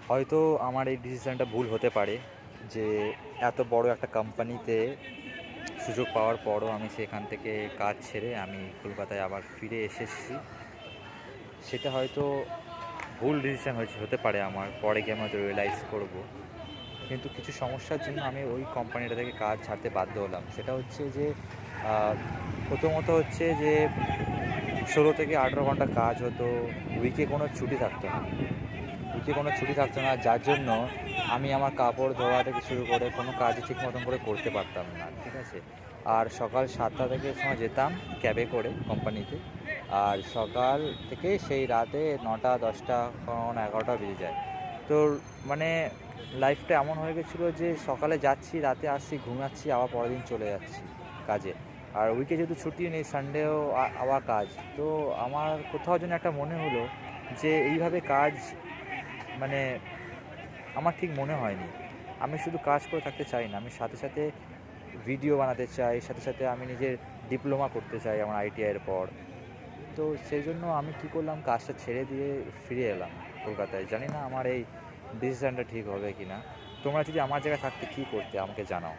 হয়তো আমার এই ডিসিশানটা ভুল হতে পারে যে এত বড় একটা কোম্পানিতে সুযোগ পাওয়ার পরও আমি সেখান থেকে কাজ ছেড়ে আমি কলকাতায় আবার ফিরে এসেছি। সেটা হয়তো ভুল ডিসিশান হতে পারে আমার, পরে গিয়ে আমি হয়তো রিয়েলাইজ করব। কিন্তু কিছু সমস্যার জন্য আমি ওই কোম্পানিটা থেকে কাজ ছাড়তে বাধ্য হলাম। সেটা হচ্ছে যে প্রথমত হচ্ছে যে 16 থেকে 18 ঘন্টা কাজ হতো, উইকে কোনো ছুটি থাকতো না। যার জন্য আমি আমার কাপড় ধোয়া থেকে শুরু করে কোনো কাজই ঠিক মতন করে করতে পারতাম না, ঠিক আছে? আর সকাল 7টা থেকে সময় যেতাম ক্যাবে করে কোম্পানিতে, আর সকাল থেকে সেই রাতে 9টা 10টা কখনো 11টা বেজে যায়। তো মানে লাইফটা এমন হয়ে গেছিলো যে সকালে যাচ্ছি, রাতে আসছি, ঘুমাচ্ছি, আবার পরের দিন চলে যাচ্ছি কাজে। আর উইকে যেহেতু ছুটি নেই, সানডেও আবার কাজ। তো আমার কোথাও যেন একটা মনে হলো যে এইভাবে কাজ মানে আমার ঠিক মনে হয়নি। আমি শুধু কাজ করে থাকতে চাই না, আমি সাথে সাথে ভিডিও বানাতে চাই, সাথে সাথে আমি নিজের ডিপ্লোমা করতে চাই আমার আইটিআইয়ের পর। তো সেই জন্য আমি কী করলাম, কাজটা ছেড়ে দিয়ে ফিরে এলাম কলকাতায়। জানি না আমার এই ডিসিশানটা ঠিক হবে কি না। তোমরা যদি আমার জায়গায় থাকতে কী করতে আমাকে জানাও।